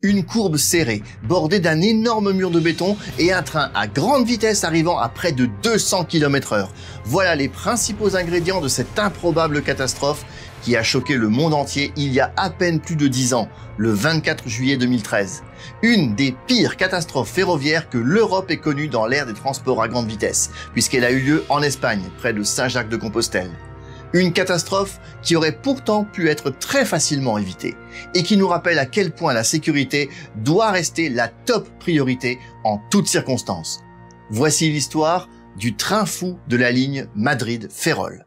Une courbe serrée, bordée d'un énorme mur de béton et un train à grande vitesse arrivant à près de 200 km/h. Voilà les principaux ingrédients de cette improbable catastrophe qui a choqué le monde entier il y a à peine plus de 10 ans, le 24 juillet 2013. Une des pires catastrophes ferroviaires que l'Europe ait connues dans l'ère des transports à grande vitesse, puisqu'elle a eu lieu en Espagne, près de Saint-Jacques-de-Compostelle. Une catastrophe qui aurait pourtant pu être très facilement évitée et qui nous rappelle à quel point la sécurité doit rester la top priorité en toutes circonstances. Voici l'histoire du train fou de la ligne Madrid-Ferrol.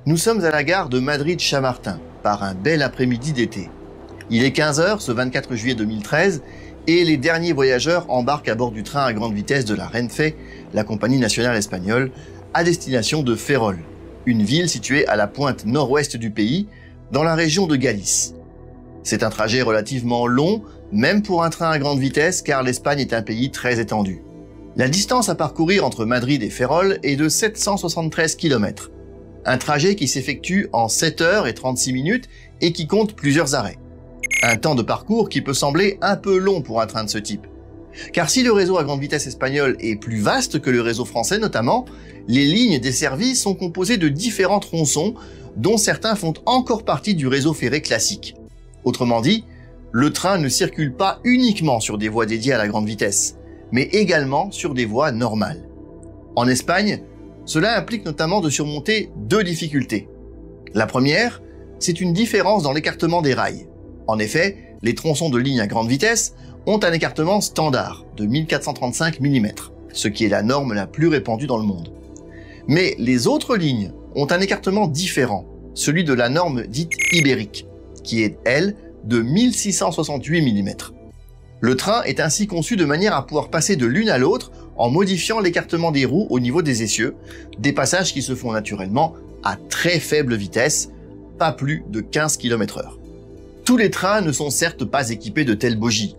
Nous sommes à la gare de Madrid-Chamartin, par un bel après-midi d'été. Il est 15 h ce 24 juillet 2013 et les derniers voyageurs embarquent à bord du train à grande vitesse de la Renfe, la compagnie nationale espagnole, à destination de Ferrol, une ville située à la pointe nord-ouest du pays, dans la région de Galice. C'est un trajet relativement long, même pour un train à grande vitesse, car l'Espagne est un pays très étendu. La distance à parcourir entre Madrid et Ferrol est de 773 km. Un trajet qui s'effectue en 7 h et 36 minutes et qui compte plusieurs arrêts. Un temps de parcours qui peut sembler un peu long pour un train de ce type. Car si le réseau à grande vitesse espagnol est plus vaste que le réseau français notamment, les lignes desservies sont composées de différents tronçons dont certains font encore partie du réseau ferré classique. Autrement dit, le train ne circule pas uniquement sur des voies dédiées à la grande vitesse, mais également sur des voies normales. En Espagne, cela implique notamment de surmonter deux difficultés. La première, c'est une différence dans l'écartement des rails. En effet, les tronçons de ligne à grande vitesse ont un écartement standard de 1435 mm, ce qui est la norme la plus répandue dans le monde. Mais les autres lignes ont un écartement différent, celui de la norme dite ibérique, qui est, elle, de 1668 mm. Le train est ainsi conçu de manière à pouvoir passer de l'une à l'autre en modifiant l'écartement des roues au niveau des essieux, des passages qui se font naturellement à très faible vitesse, pas plus de 15 km/h. Tous les trains ne sont certes pas équipés de telles bogies.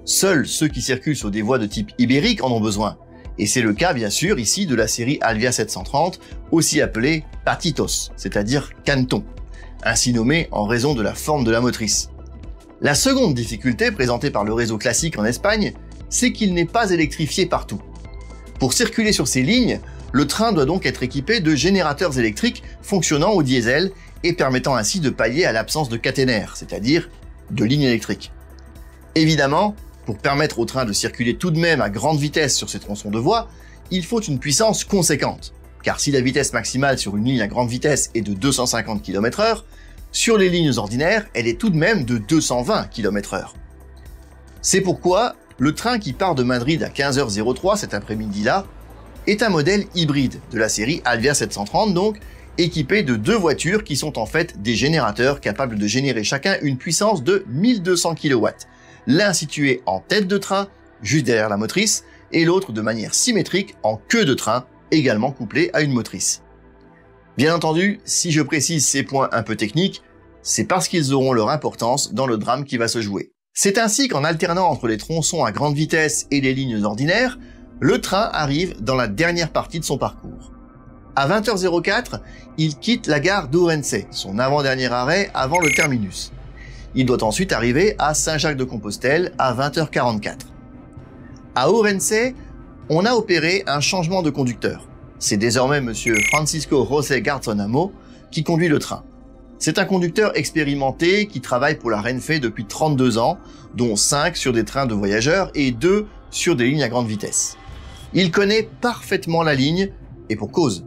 Seuls ceux qui circulent sur des voies de type ibérique en ont besoin. Et c'est le cas bien sûr ici de la série Alvia 730, aussi appelée patitos, c'est-à-dire caneton, ainsi nommée en raison de la forme de la motrice. La seconde difficulté présentée par le réseau classique en Espagne, c'est qu'il n'est pas électrifié partout. Pour circuler sur ces lignes, le train doit donc être équipé de générateurs électriques fonctionnant au diesel et permettant ainsi de pallier à l'absence de caténaire, c'est-à-dire de lignes électriques. Évidemment, pour permettre au train de circuler tout de même à grande vitesse sur ces tronçons de voie, il faut une puissance conséquente, car si la vitesse maximale sur une ligne à grande vitesse est de 250 km/h, sur les lignes ordinaires, elle est tout de même de 220 km/h. C'est pourquoi le train qui part de Madrid à 15 h 03 cet après-midi-là est un modèle hybride de la série Alvia 730 donc, équipé de deux voitures qui sont en fait des générateurs capables de générer chacun une puissance de 1200 kW, l'un situé en tête de train, juste derrière la motrice, et l'autre de manière symétrique en queue de train, également couplée à une motrice. Bien entendu, si je précise ces points un peu techniques, c'est parce qu'ils auront leur importance dans le drame qui va se jouer. C'est ainsi qu'en alternant entre les tronçons à grande vitesse et les lignes ordinaires, le train arrive dans la dernière partie de son parcours. À 20 h 04, il quitte la gare d'Ourense, son avant-dernier arrêt avant le terminus. Il doit ensuite arriver à Saint-Jacques-de-Compostelle à 20 h 44. À Ourense, on a opéré un changement de conducteur. C'est désormais monsieur Francisco José Garzón-Amo qui conduit le train. C'est un conducteur expérimenté qui travaille pour la Renfe depuis 32 ans, dont 5 sur des trains de voyageurs et 2 sur des lignes à grande vitesse. Il connaît parfaitement la ligne, et pour cause.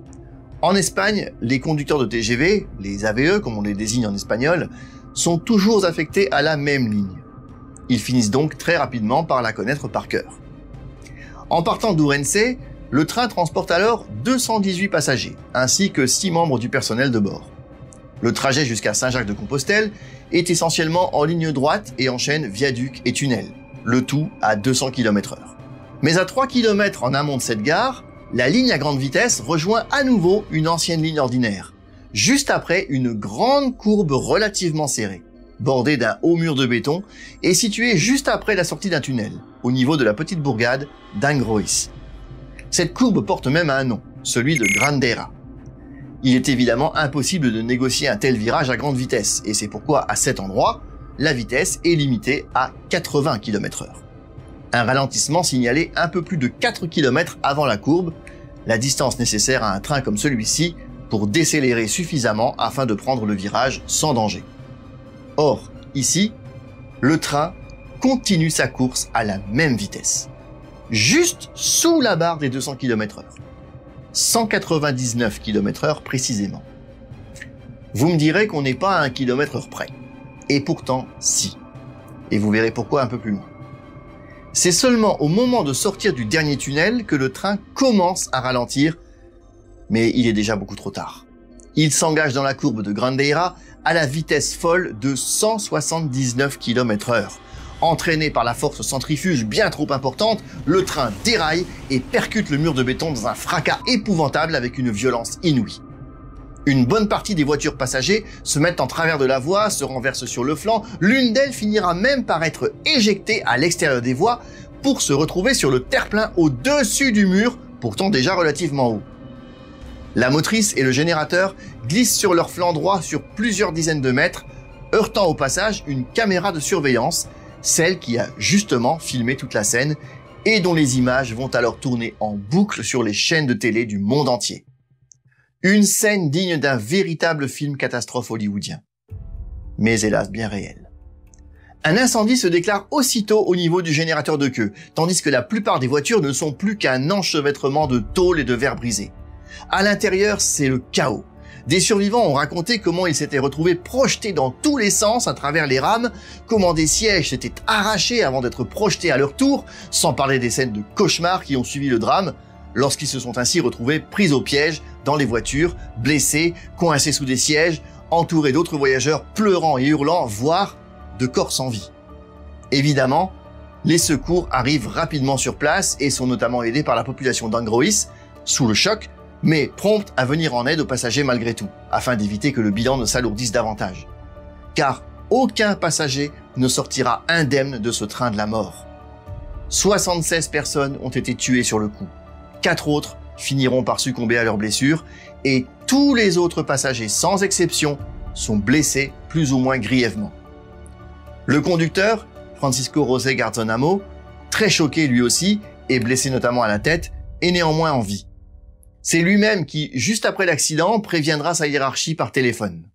En Espagne, les conducteurs de TGV, les AVE comme on les désigne en espagnol, sont toujours affectés à la même ligne. Ils finissent donc très rapidement par la connaître par cœur. En partant d'Ourense, le train transporte alors 218 passagers, ainsi que 6 membres du personnel de bord. Le trajet jusqu'à Saint-Jacques-de-Compostelle est essentiellement en ligne droite et enchaîne viaduc et tunnel, le tout à 200 km/h. Mais à 3 km en amont de cette gare, la ligne à grande vitesse rejoint à nouveau une ancienne ligne ordinaire, juste après une grande courbe relativement serrée, bordée d'un haut mur de béton et située juste après la sortie d'un tunnel, au niveau de la petite bourgade d'Angrois. Cette courbe porte même un nom, celui de Grandeira. Il est évidemment impossible de négocier un tel virage à grande vitesse, et c'est pourquoi à cet endroit, la vitesse est limitée à 80 km/h. Un ralentissement signalé un peu plus de 4 km avant la courbe, la distance nécessaire à un train comme celui-ci pour décélérer suffisamment afin de prendre le virage sans danger. Or, ici, le train continue sa course à la même vitesse, juste sous la barre des 200 km/h. 199 km/h précisément. Vous me direz qu'on n'est pas à 1 km/h près. Et pourtant, si. Et vous verrez pourquoi un peu plus loin. C'est seulement au moment de sortir du dernier tunnel que le train commence à ralentir, mais il est déjà beaucoup trop tard. Il s'engage dans la courbe de Grandeira à la vitesse folle de 179 km/h. Entraîné par la force centrifuge bien trop importante, le train déraille et percute le mur de béton dans un fracas épouvantable avec une violence inouïe. Une bonne partie des voitures passagers se mettent en travers de la voie, se renversent sur le flanc, l'une d'elles finira même par être éjectée à l'extérieur des voies pour se retrouver sur le terre-plein au-dessus du mur, pourtant déjà relativement haut. La motrice et le générateur glissent sur leur flanc droit sur plusieurs dizaines de mètres, heurtant au passage une caméra de surveillance, celle qui a justement filmé toute la scène et dont les images vont alors tourner en boucle sur les chaînes de télé du monde entier. Une scène digne d'un véritable film catastrophe hollywoodien. Mais hélas bien réel. Un incendie se déclare aussitôt au niveau du générateur de queue, tandis que la plupart des voitures ne sont plus qu'un enchevêtrement de tôles et de verres brisés. À l'intérieur, c'est le chaos. Des survivants ont raconté comment ils s'étaient retrouvés projetés dans tous les sens à travers les rames, comment des sièges s'étaient arrachés avant d'être projetés à leur tour, sans parler des scènes de cauchemar qui ont suivi le drame, lorsqu'ils se sont ainsi retrouvés pris au piège dans les voitures, blessés, coincés sous des sièges, entourés d'autres voyageurs pleurant et hurlant, voire de corps sans vie. Évidemment, les secours arrivent rapidement sur place et sont notamment aidés par la population d'Angrois, sous le choc, mais prompte à venir en aide aux passagers malgré tout, afin d'éviter que le bilan ne s'alourdisse davantage. Car aucun passager ne sortira indemne de ce train de la mort. 76 personnes ont été tuées sur le coup. 4 autres finiront par succomber à leurs blessures, et tous les autres passagers, sans exception, sont blessés plus ou moins grièvement. Le conducteur, Francisco José Garzonamo, très choqué lui aussi, et blessé notamment à la tête, est néanmoins en vie. C'est lui-même qui, juste après l'accident, préviendra sa hiérarchie par téléphone.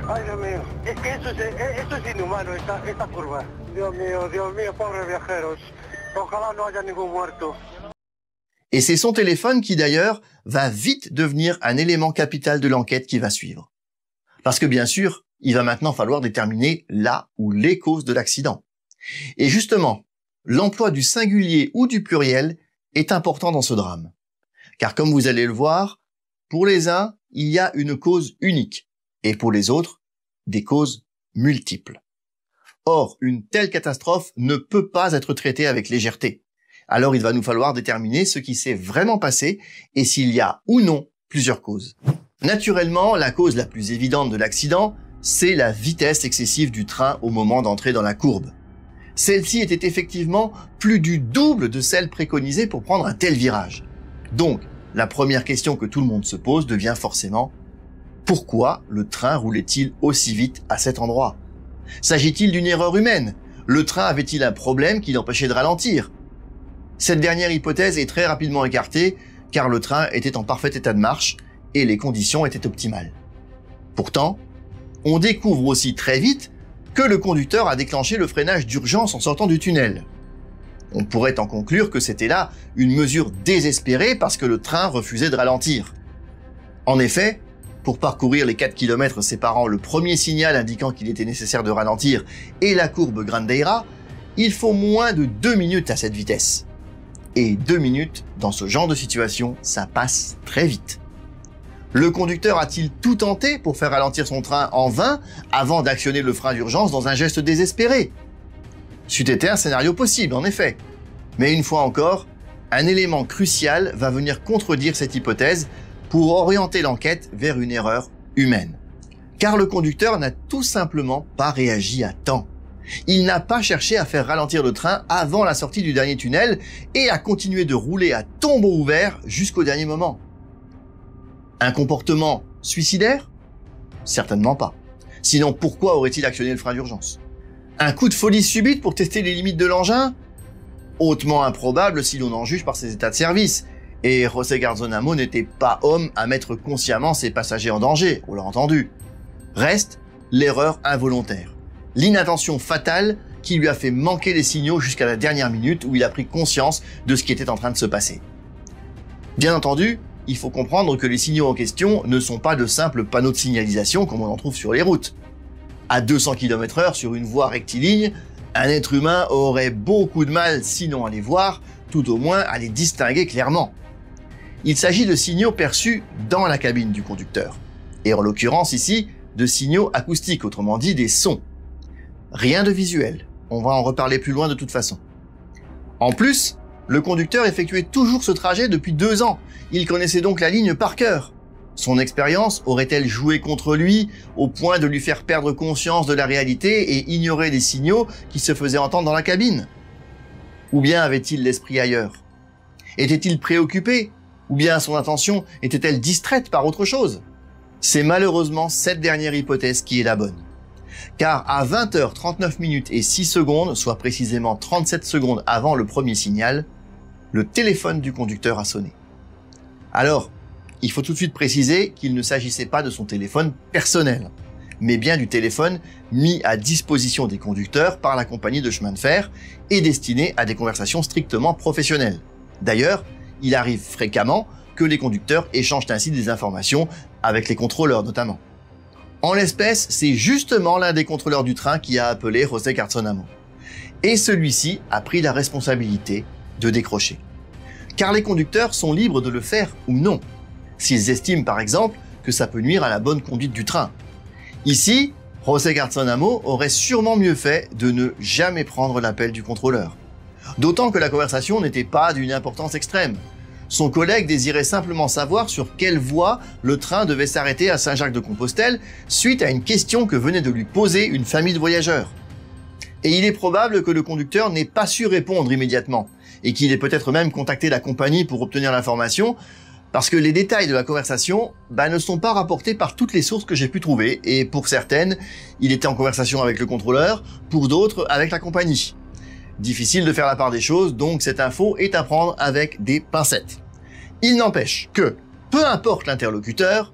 Ay, Dios mío, es que esto es inhumano, esta curva. Dios mío, pobres viajeros. Ojalá no haya ningún muerto. Et c'est son téléphone qui d'ailleurs va vite devenir un élément capital de l'enquête qui va suivre. Parce que bien sûr, il va maintenant falloir déterminer la ou les causes de l'accident. Et justement, l'emploi du singulier ou du pluriel est important dans ce drame. Car comme vous allez le voir, pour les uns, il y a une cause unique, et pour les autres, des causes multiples. Or, une telle catastrophe ne peut pas être traitée avec légèreté. Alors il va nous falloir déterminer ce qui s'est vraiment passé et s'il y a ou non plusieurs causes. Naturellement, la cause la plus évidente de l'accident, c'est la vitesse excessive du train au moment d'entrer dans la courbe. Celle-ci était effectivement plus du double de celle préconisée pour prendre un tel virage. Donc, la première question que tout le monde se pose devient forcément: pourquoi le train roulait-il aussi vite à cet endroit? S'agit-il d'une erreur humaine? Le train avait-il un problème qui l'empêchait de ralentir? Cette dernière hypothèse est très rapidement écartée car le train était en parfait état de marche et les conditions étaient optimales. Pourtant, on découvre aussi très vite que le conducteur a déclenché le freinage d'urgence en sortant du tunnel. On pourrait en conclure que c'était là une mesure désespérée parce que le train refusait de ralentir. En effet, pour parcourir les 4 km séparant le premier signal indiquant qu'il était nécessaire de ralentir et la courbe Grandeira, il faut moins de 2 minutes à cette vitesse. Et 2 minutes, dans ce genre de situation, ça passe très vite. Le conducteur a-t-il tout tenté pour faire ralentir son train en vain avant d'actionner le frein d'urgence dans un geste désespéré? C'eût été un scénario possible, en effet. Mais une fois encore, un élément crucial va venir contredire cette hypothèse pour orienter l'enquête vers une erreur humaine. Car le conducteur n'a tout simplement pas réagi à temps. Il n'a pas cherché à faire ralentir le train avant la sortie du dernier tunnel et a continué de rouler à tombeau ouvert jusqu'au dernier moment. Un comportement suicidaire? Certainement pas. Sinon, pourquoi aurait-il actionné le frein d'urgence? Un coup de folie subite pour tester les limites de l'engin? Hautement improbable si l'on en juge par ses états de service. Et José Garzonamo n'était pas homme à mettre consciemment ses passagers en danger, on l'a entendu. Reste l'erreur involontaire. L'inattention fatale qui lui a fait manquer les signaux jusqu'à la dernière minute où il a pris conscience de ce qui était en train de se passer. Bien entendu, il faut comprendre que les signaux en question ne sont pas de simples panneaux de signalisation comme on en trouve sur les routes. À 200 km/h sur une voie rectiligne, un être humain aurait beaucoup de mal, sinon à les voir, tout au moins à les distinguer clairement. Il s'agit de signaux perçus dans la cabine du conducteur, et en l'occurrence ici, de signaux acoustiques, autrement dit des sons. Rien de visuel, on va en reparler plus loin de toute façon. En plus, le conducteur effectuait toujours ce trajet depuis 2 ans, il connaissait donc la ligne par cœur. Son expérience aurait-elle joué contre lui au point de lui faire perdre conscience de la réalité et ignorer les signaux qui se faisaient entendre dans la cabine? Ou bien avait-il l'esprit ailleurs? Était-il préoccupé? Ou bien son attention était-elle distraite par autre chose? C'est malheureusement cette dernière hypothèse qui est la bonne. Car à 20h39 et 6 secondes, soit précisément 37 secondes avant le premier signal, le téléphone du conducteur a sonné. Alors, il faut tout de suite préciser qu'il ne s'agissait pas de son téléphone personnel, mais bien du téléphone mis à disposition des conducteurs par la compagnie de chemin de fer et destiné à des conversations strictement professionnelles. D'ailleurs, il arrive fréquemment que les conducteurs échangent ainsi des informations avec les contrôleurs notamment. En l'espèce, c'est justement l'un des contrôleurs du train qui a appelé José Garzonamo. Et celui-ci a pris la responsabilité de décrocher. Car les conducteurs sont libres de le faire ou non, s'ils estiment par exemple que ça peut nuire à la bonne conduite du train. Ici, José Garzonamo aurait sûrement mieux fait de ne jamais prendre l'appel du contrôleur. D'autant que la conversation n'était pas d'une importance extrême. Son collègue désirait simplement savoir sur quelle voie le train devait s'arrêter à Saint-Jacques-de-Compostelle suite à une question que venait de lui poser une famille de voyageurs. Et il est probable que le conducteur n'ait pas su répondre immédiatement et qu'il ait peut-être même contacté la compagnie pour obtenir l'information parce que les détails de la conversation ne sont pas rapportés par toutes les sources que j'ai pu trouver et pour certaines, il était en conversation avec le contrôleur, pour d'autres avec la compagnie. Difficile de faire la part des choses, donc cette info est à prendre avec des pincettes. Il n'empêche que, peu importe l'interlocuteur,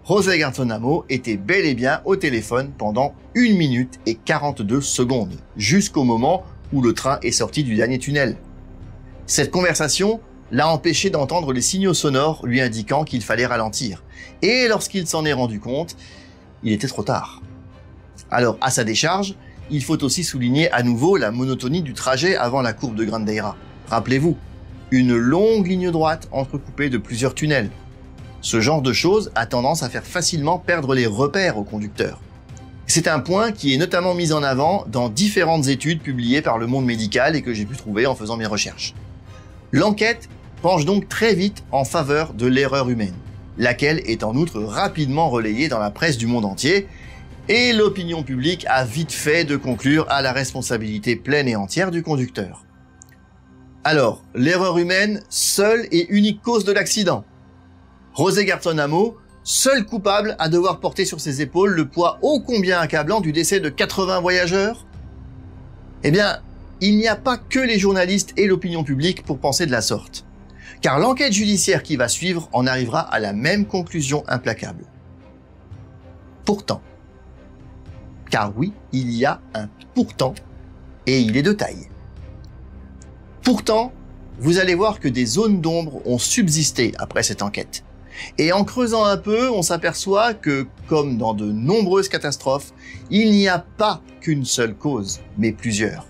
José Garzonamo était bel et bien au téléphone pendant 1 minute et 42 secondes, jusqu'au moment où le train est sorti du dernier tunnel. Cette conversation l'a empêché d'entendre les signaux sonores lui indiquant qu'il fallait ralentir. Et lorsqu'il s'en est rendu compte, il était trop tard. Alors, à sa décharge, il faut aussi souligner à nouveau la monotonie du trajet avant la courbe de Grandeira. Rappelez-vous, une longue ligne droite entrecoupée de plusieurs tunnels. Ce genre de choses a tendance à faire facilement perdre les repères au conducteur. C'est un point qui est notamment mis en avant dans différentes études publiées par le monde médical et que j'ai pu trouver en faisant mes recherches. L'enquête penche donc très vite en faveur de l'erreur humaine, laquelle est en outre rapidement relayée dans la presse du monde entier, et l'opinion publique a vite fait de conclure à la responsabilité pleine et entière du conducteur. Alors, l'erreur humaine, seule et unique cause de l'accident. José Garzonamo, seul coupable à devoir porter sur ses épaules le poids ô combien accablant du décès de 80 voyageurs? Eh bien, il n'y a pas que les journalistes et l'opinion publique pour penser de la sorte. Car l'enquête judiciaire qui va suivre en arrivera à la même conclusion implacable. Pourtant, car oui, il y a un pourtant, et il est de taille. Pourtant, vous allez voir que des zones d'ombre ont subsisté après cette enquête. Et en creusant un peu, on s'aperçoit que, comme dans de nombreuses catastrophes, il n'y a pas qu'une seule cause, mais plusieurs.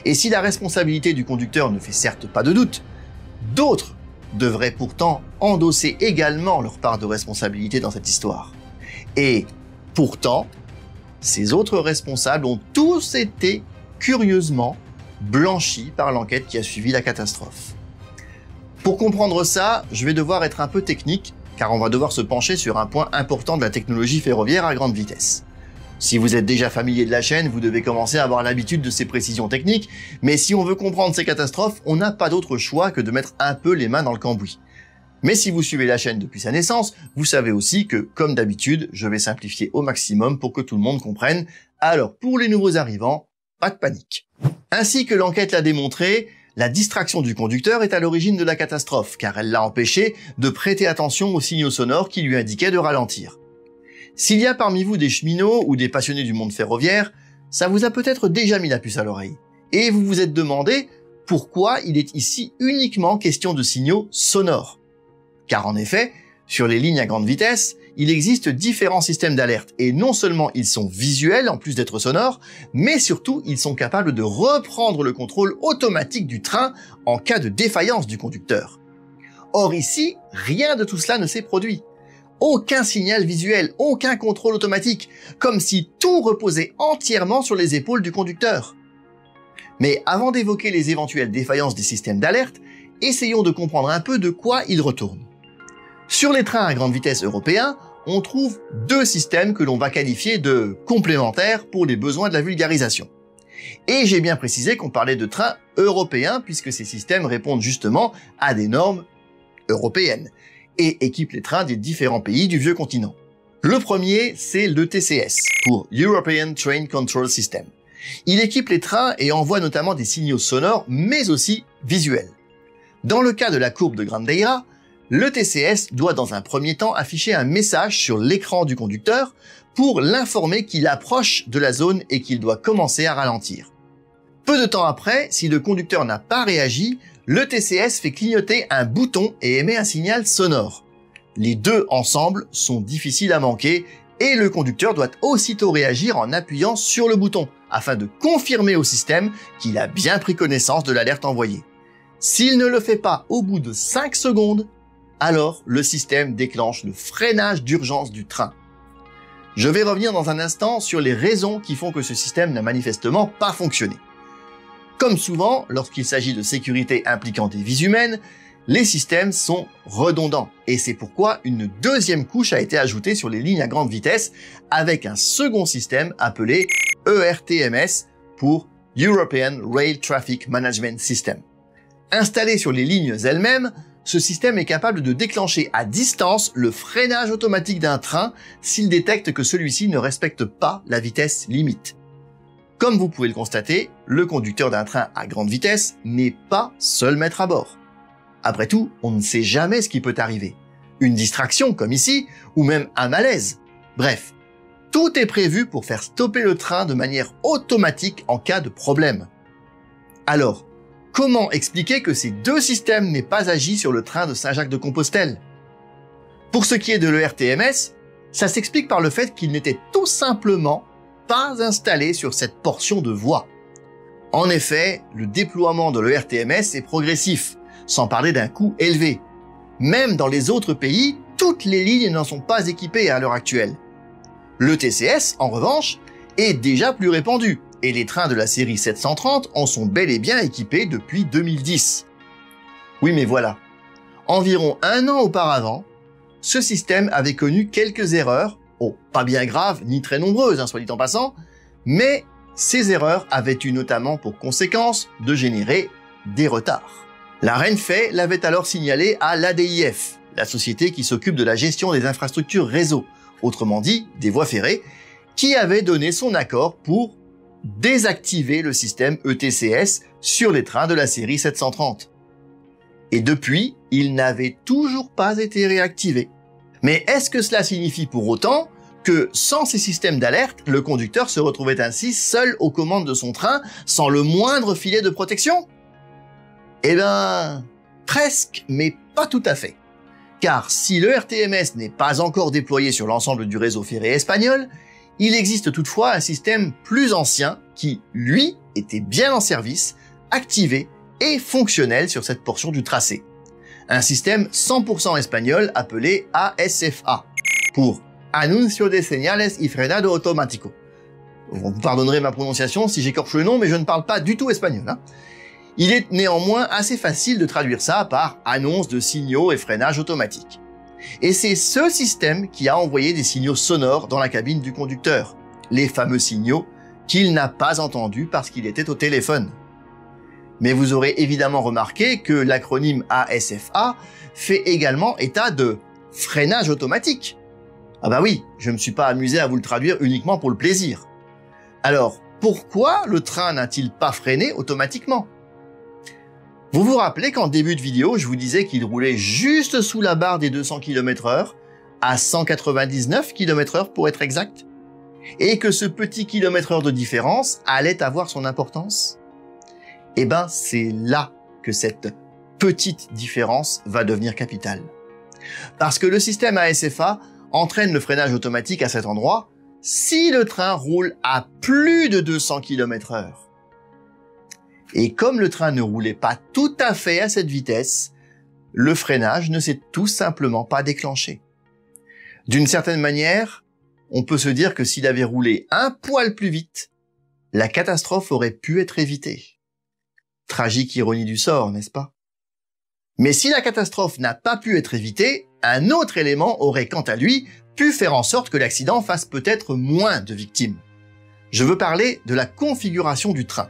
Et si la responsabilité du conducteur ne fait certes pas de doute, d'autres devraient pourtant endosser également leur part de responsabilité dans cette histoire. Et pourtant, ces autres responsables ont tous été curieusement blanchis par l'enquête qui a suivi la catastrophe. Pour comprendre ça, je vais devoir être un peu technique, car on va devoir se pencher sur un point important de la technologie ferroviaire à grande vitesse. Si vous êtes déjà familier de la chaîne, vous devez commencer à avoir l'habitude de ces précisions techniques, mais si on veut comprendre ces catastrophes, on n'a pas d'autre choix que de mettre un peu les mains dans le cambouis. Mais si vous suivez la chaîne depuis sa naissance, vous savez aussi que, comme d'habitude, je vais simplifier au maximum pour que tout le monde comprenne. Alors, pour les nouveaux arrivants, pas de panique. Ainsi que l'enquête l'a démontré, la distraction du conducteur est à l'origine de la catastrophe, car elle l'a empêché de prêter attention aux signaux sonores qui lui indiquaient de ralentir. S'il y a parmi vous des cheminots ou des passionnés du monde ferroviaire, ça vous a peut-être déjà mis la puce à l'oreille. Et vous vous êtes demandé pourquoi il est ici uniquement question de signaux sonores. Car en effet, sur les lignes à grande vitesse, il existe différents systèmes d'alerte, et non seulement ils sont visuels en plus d'être sonores, mais surtout ils sont capables de reprendre le contrôle automatique du train en cas de défaillance du conducteur. Or ici, rien de tout cela ne s'est produit. Aucun signal visuel, aucun contrôle automatique, comme si tout reposait entièrement sur les épaules du conducteur. Mais avant d'évoquer les éventuelles défaillances des systèmes d'alerte, essayons de comprendre un peu de quoi ils retournent. Sur les trains à grande vitesse européens, on trouve deux systèmes que l'on va qualifier de complémentaires pour les besoins de la vulgarisation. Et j'ai bien précisé qu'on parlait de trains européens puisque ces systèmes répondent justement à des normes européennes et équipent les trains des différents pays du vieux continent. Le premier, c'est l'ETCS, pour European Train Control System. Il équipe les trains et envoie notamment des signaux sonores mais aussi visuels. Dans le cas de la courbe de Grandeira, le TCS doit dans un premier temps afficher un message sur l'écran du conducteur pour l'informer qu'il approche de la zone et qu'il doit commencer à ralentir. Peu de temps après, si le conducteur n'a pas réagi, le TCS fait clignoter un bouton et émet un signal sonore. Les deux ensemble sont difficiles à manquer et le conducteur doit aussitôt réagir en appuyant sur le bouton afin de confirmer au système qu'il a bien pris connaissance de l'alerte envoyée. S'il ne le fait pas au bout de 5 secondes, alors le système déclenche le freinage d'urgence du train. Je vais revenir dans un instant sur les raisons qui font que ce système n'a manifestement pas fonctionné. Comme souvent, lorsqu'il s'agit de sécurité impliquant des vies humaines, les systèmes sont redondants et c'est pourquoi une deuxième couche a été ajoutée sur les lignes à grande vitesse avec un second système appelé ERTMS pour European Rail Traffic Management System. Installé sur les lignes elles-mêmes, ce système est capable de déclencher à distance le freinage automatique d'un train s'il détecte que celui-ci ne respecte pas la vitesse limite. Comme vous pouvez le constater, le conducteur d'un train à grande vitesse n'est pas seul maître à bord. Après tout, on ne sait jamais ce qui peut arriver. Une distraction comme ici, ou même un malaise. Bref, tout est prévu pour faire stopper le train de manière automatique en cas de problème. Alors, comment expliquer que ces deux systèmes n'aient pas agi sur le train de Saint-Jacques-de-Compostelle? Pour ce qui est de l'ERTMS, ça s'explique par le fait qu'il n'était tout simplement pas installé sur cette portion de voie. En effet, le déploiement de l'ERTMS est progressif, sans parler d'un coût élevé. Même dans les autres pays, toutes les lignes n'en sont pas équipées à l'heure actuelle. Le TCS, en revanche, est déjà plus répandu, et les trains de la série 730 en sont bel et bien équipés depuis 2010. Oui, mais voilà. Environ un an auparavant, ce système avait connu quelques erreurs, pas bien graves ni très nombreuses, soit dit en passant, mais ces erreurs avaient eu notamment pour conséquence de générer des retards. La Renfe l'avait alors signalé à l'ADIF, la société qui s'occupe de la gestion des infrastructures réseau, autrement dit des voies ferrées, qui avait donné son accord pour désactiver le système ETCS sur les trains de la série 730. Et depuis, il n'avait toujours pas été réactivé. Mais est-ce que cela signifie pour autant que sans ces systèmes d'alerte, le conducteur se retrouvait ainsi seul aux commandes de son train, sans le moindre filet de protection? Eh ben, presque, mais pas tout à fait. Car si le RTMS n'est pas encore déployé sur l'ensemble du réseau ferré espagnol, il existe toutefois un système plus ancien qui, lui, était bien en service, activé et fonctionnel sur cette portion du tracé. Un système 100% espagnol appelé ASFA, pour Anuncio de Señales y Frenado Automático. Vous pardonnerez ma prononciation si j'écorche le nom, mais je ne parle pas du tout espagnol. Il est néanmoins assez facile de traduire ça par annonce de signaux et freinage automatique. Et c'est ce système qui a envoyé des signaux sonores dans la cabine du conducteur, les fameux signaux qu'il n'a pas entendus parce qu'il était au téléphone. Mais vous aurez évidemment remarqué que l'acronyme ASFA fait également état de freinage automatique. Ah bah oui, je ne me suis pas amusé à vous le traduire uniquement pour le plaisir. Alors, pourquoi le train n'a-t-il pas freiné automatiquement ? Vous vous rappelez qu'en début de vidéo, je vous disais qu'il roulait juste sous la barre des 200 km/h, à 199 km/h pour être exact, et que ce petit kilomètre-heure de différence allait avoir son importance? Eh ben, c'est là que cette petite différence va devenir capitale. Parce que le système ASFA entraîne le freinage automatique à cet endroit si le train roule à plus de 200 km/h. Et comme le train ne roulait pas tout à fait à cette vitesse, le freinage ne s'est tout simplement pas déclenché. D'une certaine manière, on peut se dire que s'il avait roulé un poil plus vite, la catastrophe aurait pu être évitée. Tragique ironie du sort, n'est-ce pas? Mais si la catastrophe n'a pas pu être évitée, un autre élément aurait quant à lui pu faire en sorte que l'accident fasse peut-être moins de victimes. Je veux parler de la configuration du train.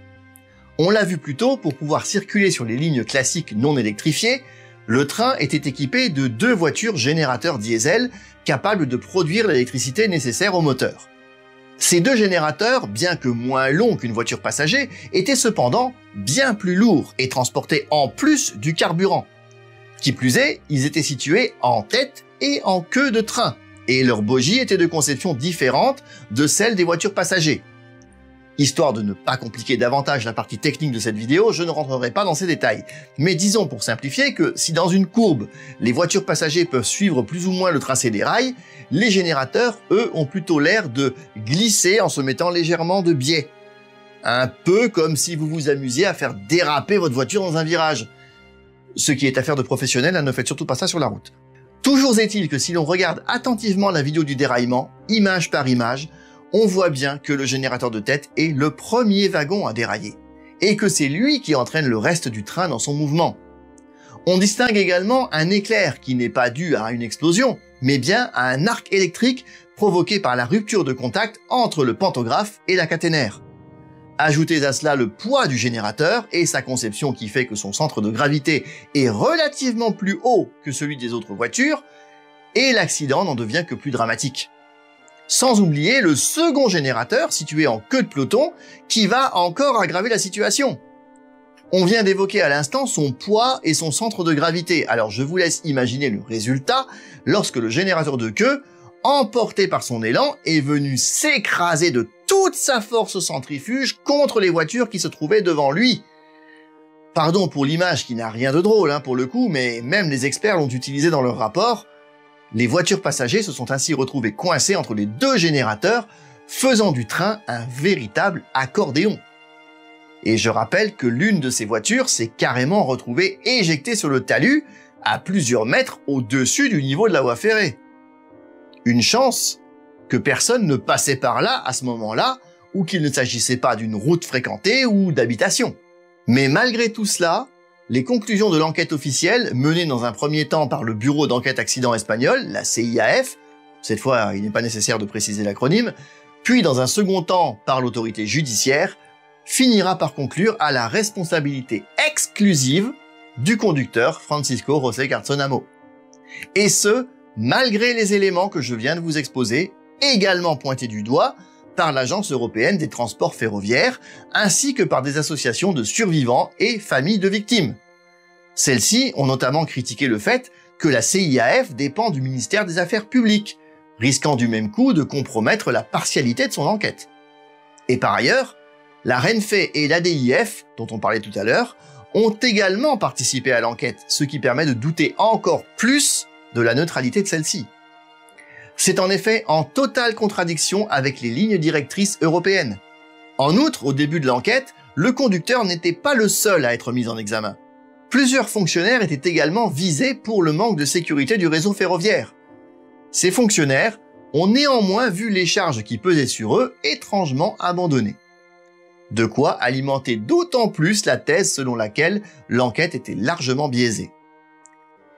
On l'a vu plus tôt, pour pouvoir circuler sur les lignes classiques non électrifiées, le train était équipé de 2 voitures générateurs diesel capables de produire l'électricité nécessaire au moteur. Ces 2 générateurs, bien que moins longs qu'une voiture passager, étaient cependant bien plus lourds et transportaient en plus du carburant. Qui plus est, ils étaient situés en tête et en queue de train, et leurs bogies étaient de conception différente de celles des voitures passagers. Histoire de ne pas compliquer davantage la partie technique de cette vidéo, je ne rentrerai pas dans ces détails. Mais disons pour simplifier que si dans une courbe, les voitures passagers peuvent suivre plus ou moins le tracé des rails, les générateurs, eux, ont plutôt l'air de glisser en se mettant légèrement de biais. Un peu comme si vous vous amusiez à faire déraper votre voiture dans un virage. Ce qui est affaire de professionnels, ne faites surtout pas ça sur la route. Toujours est-il que si l'on regarde attentivement la vidéo du déraillement, image par image, on voit bien que le générateur de tête est le premier wagon à dérailler, et que c'est lui qui entraîne le reste du train dans son mouvement. On distingue également un éclair qui n'est pas dû à une explosion, mais bien à un arc électrique provoqué par la rupture de contact entre le pantographe et la caténaire. Ajoutez à cela le poids du générateur et sa conception qui fait que son centre de gravité est relativement plus haut que celui des autres voitures, et l'accident n'en devient que plus dramatique. Sans oublier le second générateur situé en queue de peloton qui va encore aggraver la situation. On vient d'évoquer à l'instant son poids et son centre de gravité, alors je vous laisse imaginer le résultat lorsque le générateur de queue, emporté par son élan, est venu s'écraser de toute sa force centrifuge contre les voitures qui se trouvaient devant lui. Pardon pour l'image qui n'a rien de drôle pour le coup, mais même les experts l'ont utilisé dans leur rapport. Les voitures passagers se sont ainsi retrouvées coincées entre les 2 générateurs, faisant du train un véritable accordéon. Et je rappelle que l'une de ces voitures s'est carrément retrouvée éjectée sur le talus, à plusieurs mètres au-dessus du niveau de la voie ferrée. Une chance que personne ne passait par là à ce moment-là, ou qu'il ne s'agissait pas d'une route fréquentée ou d'habitation. Mais malgré tout cela, les conclusions de l'enquête officielle, menée dans un premier temps par le Bureau d'enquête accident espagnol, la CIAF, cette fois il n'est pas nécessaire de préciser l'acronyme, puis dans un second temps par l'autorité judiciaire, finira par conclure à la responsabilité exclusive du conducteur Francisco José Cartsonamo. Et ce, malgré les éléments que je viens de vous exposer, également pointés du doigt par l'Agence européenne des transports ferroviaires, ainsi que par des associations de survivants et familles de victimes. Celles-ci ont notamment critiqué le fait que la CIAF dépend du ministère des Affaires publiques, risquant du même coup de compromettre la partialité de son enquête. Et par ailleurs, la RENFE et l'ADIF, dont on parlait tout à l'heure, ont également participé à l'enquête, ce qui permet de douter encore plus de la neutralité de celle-ci. C'est en effet en totale contradiction avec les lignes directrices européennes. En outre, au début de l'enquête, le conducteur n'était pas le seul à être mis en examen. Plusieurs fonctionnaires étaient également visés pour le manque de sécurité du réseau ferroviaire. Ces fonctionnaires ont néanmoins vu les charges qui pesaient sur eux étrangement abandonnées. De quoi alimenter d'autant plus la thèse selon laquelle l'enquête était largement biaisée.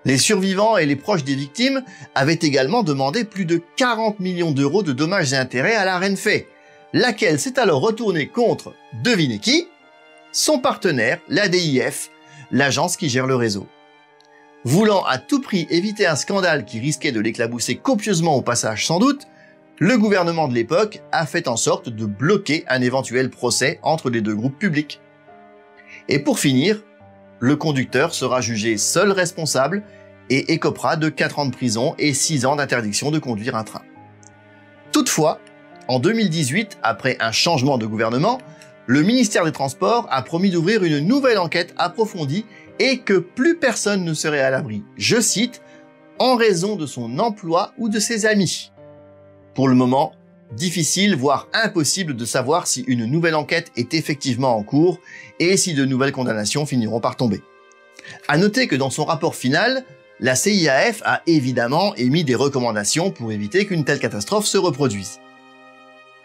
Les survivants et les proches des victimes avaient également demandé plus de 40 millions d'euros de dommages et intérêts à la Renfe, laquelle s'est alors retournée contre, devinez qui? Son partenaire, l'ADIF, l'agence qui gère le réseau. Voulant à tout prix éviter un scandale qui risquait de l'éclabousser copieusement au passage sans doute, le gouvernement de l'époque a fait en sorte de bloquer un éventuel procès entre les deux groupes publics. Et pour finir, le conducteur sera jugé seul responsable et écopera de 4 ans de prison et 6 ans d'interdiction de conduire un train. Toutefois, en 2018, après un changement de gouvernement, le ministère des Transports a promis d'ouvrir une nouvelle enquête approfondie et que plus personne ne serait à l'abri, je cite, « en raison de son emploi ou de ses amis ». Pour le moment, difficile, voire impossible de savoir si une nouvelle enquête est effectivement en cours et si de nouvelles condamnations finiront par tomber. À noter que dans son rapport final, la CIAF a évidemment émis des recommandations pour éviter qu'une telle catastrophe se reproduise.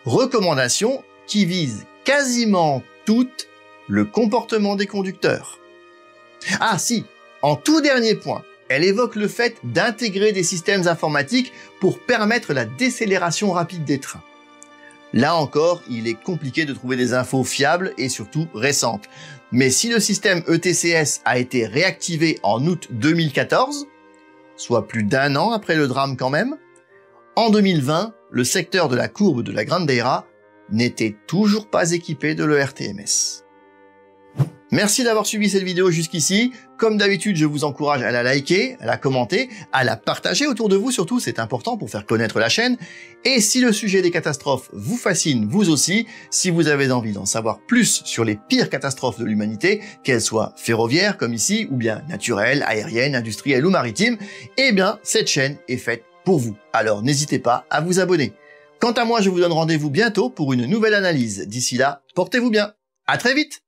Recommandations qui visent quasiment toutes le comportement des conducteurs. Ah si, en tout dernier point, elle évoque le fait d'intégrer des systèmes informatiques pour permettre la décélération rapide des trains. Là encore, il est compliqué de trouver des infos fiables et surtout récentes. Mais si le système ETCS a été réactivé en août 2014, soit plus d'1 an après le drame quand même, en 2020, le secteur de la courbe de la Grandeira n'était toujours pas équipé de l'ERTMS. Merci d'avoir suivi cette vidéo jusqu'ici. Comme d'habitude, je vous encourage à la liker, à la commenter, à la partager autour de vous surtout, c'est important pour faire connaître la chaîne. Et si le sujet des catastrophes vous fascine, vous aussi, si vous avez envie d'en savoir plus sur les pires catastrophes de l'humanité, qu'elles soient ferroviaires comme ici, ou bien naturelles, aériennes, industrielles ou maritimes, eh bien, cette chaîne est faite pour vous. Alors n'hésitez pas à vous abonner. Quant à moi, je vous donne rendez-vous bientôt pour une nouvelle analyse. D'ici là, portez-vous bien. À très vite!